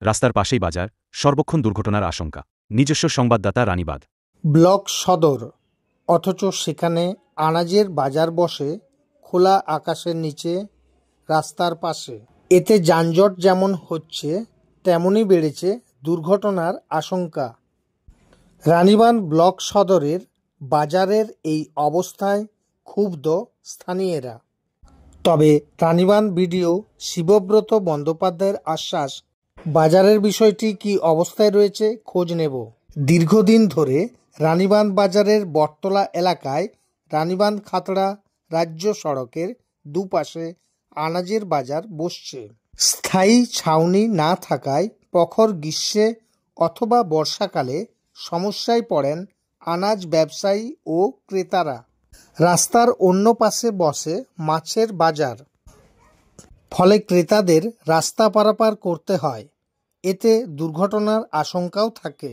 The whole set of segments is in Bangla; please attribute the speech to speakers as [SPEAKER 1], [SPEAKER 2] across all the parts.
[SPEAKER 1] রাস্তার পাশেই বাজার, সর্বক্ষণ দুর্ঘটনার আশঙ্কা। নিজস্ব সংবাদদাতা রানীবাঁধ।
[SPEAKER 2] ব্লক সদর, অথচ সেখানে আনাজের বাজার বসে খোলা আকাশের নিচে, রাস্তার পাশে। এতে যানজট যেমন হচ্ছে, তেমনই বেড়েছে দুর্ঘটনার আশঙ্কা। রানীবাঁধ ব্লক সদরের বাজারের এই অবস্থায় ক্ষুব্ধ স্থানীয়রা। তবে রানীবাঁধ বিডিও শিবব্রত বন্দ্যোপাধ্যায়ের আশ্বাস, বাজারের বিষয়টি কী অবস্থায় রয়েছে খোঁজ নেব। দীর্ঘদিন ধরে রানীবাঁধ বাজারের বটতলা এলাকায় রানীবাঁধ খাতড়া রাজ্য সড়কের দুপাশে আনাজের বাজার বসছে। স্থায়ী ছাউনি না থাকায় প্রখর গ্রীষ্মে অথবা বর্ষাকালে সমস্যায় পড়েন আনাজ ব্যবসায়ী ও ক্রেতারা। রাস্তার অন্য পাশে বসে মাছের বাজার, ফলে ক্রেতাদের রাস্তা পারাপার করতে হয়। এতে দুর্ঘটনার আশঙ্কাও থাকে।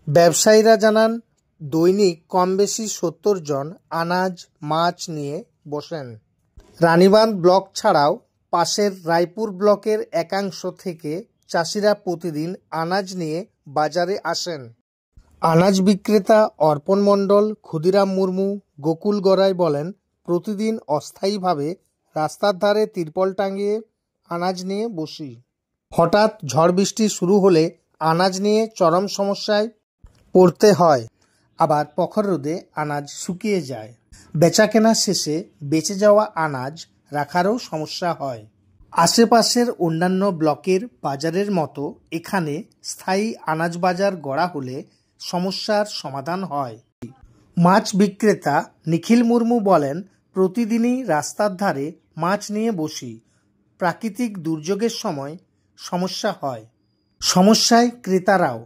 [SPEAKER 2] ব্যবসায়ীরা জানান, দৈনিক কম বেশি 70 জন আনাজ মাছ নিয়ে বসেন। রানীবাঁধ ব্লক ছাড়াও পাশের রায়পুর ব্লকের একাংশ থেকে চাষিরা প্রতিদিন আনাজ নিয়ে বাজারে আসেন। আনাজ বিক্রেতা অর্পণ মণ্ডল, ক্ষুদিরাম মুর্মু, গোকুল গড়াই বলেন, প্রতিদিন অস্থায়ীভাবে রাস্তার ধারে তিরপল টাঙিয়ে আনাজ নিয়ে বসি। হঠাৎ ঝড় বৃষ্টি শুরু হলে আনাজ নিয়ে চরম সমস্যায় পড়তে হয়। আবার প্রখর রোদে আনাজ শুকিয়ে যায়। বেচাকেনা শেষে বেঁচে যাওয়া আনাজ রাখারও সমস্যা হয়। আশেপাশের অন্যান্য ব্লকের বাজারের মতো এখানে স্থায়ী আনাজ বাজার গড়া হলে সমস্যার সমাধান হয়। মাছ বিক্রেতা নিখিল মুর্মু বলেন, প্রতিদিনই রাস্তার ধারে মাছ নিয়ে বসি। প্রাকৃতিক দুর্যোগের সময় সমস্যা হয়, সমস্যায় ক্রেতারাও।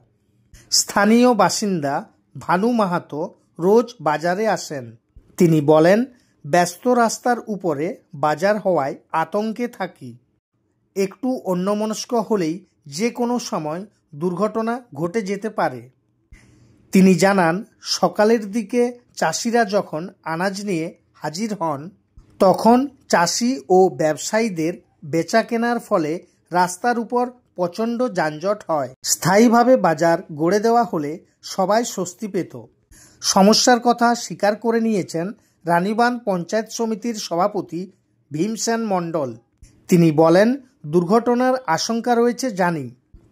[SPEAKER 2] স্থানীয় বাসিন্দা ভানু মাহাতো রোজ বাজারে আসেন। তিনি বলেন, ব্যস্ত রাস্তার উপরে বাজার হওয়ায় আতঙ্কে থাকি। একটু অন্যমনস্ক হলেই যে কোনো সময় দুর্ঘটনা ঘটে যেতে পারে। তিনি জানান, সকালের দিকে চাষিরা যখন আনাজ নিয়ে হাজির হন, তখন চাষি ও ব্যবসায়ীদের বেচা কেনার ফলে রাস্তার উপর প্রচণ্ড যানজট হয়। স্থায়ীভাবে বাজার গড়ে দেওয়া হলে সবাই স্বস্তি পেত। সমস্যার কথা স্বীকার করে নিয়েছেন রানীবাঁধ পঞ্চায়েত সমিতির সভাপতি ভীমসেন মণ্ডল। তিনি বলেন, দুর্ঘটনার আশঙ্কা রয়েছে জানি,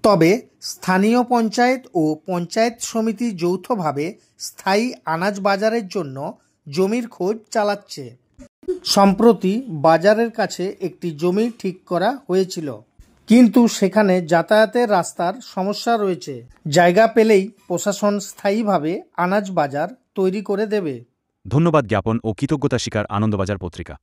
[SPEAKER 2] তবে স্থানীয় পঞ্চায়েত ও পঞ্চায়েত সমিতি যৌথভাবে স্থায়ী আনাজ বাজারের জন্য জমির খোঁজ চালাচ্ছে। সম্প্রতি বাজারের কাছে একটি জমি ঠিক করা হয়েছিল, কিন্তু সেখানে যাতায়াতের রাস্তার সমস্যা রয়েছে। জায়গা পেলেই প্রশাসন স্থায়ীভাবে আনাজ বাজার তৈরি করে দেবে।
[SPEAKER 1] ধন্যবাদ জ্ঞাপন ও কৃতজ্ঞতা স্বীকার আনন্দবাজার পত্রিকা।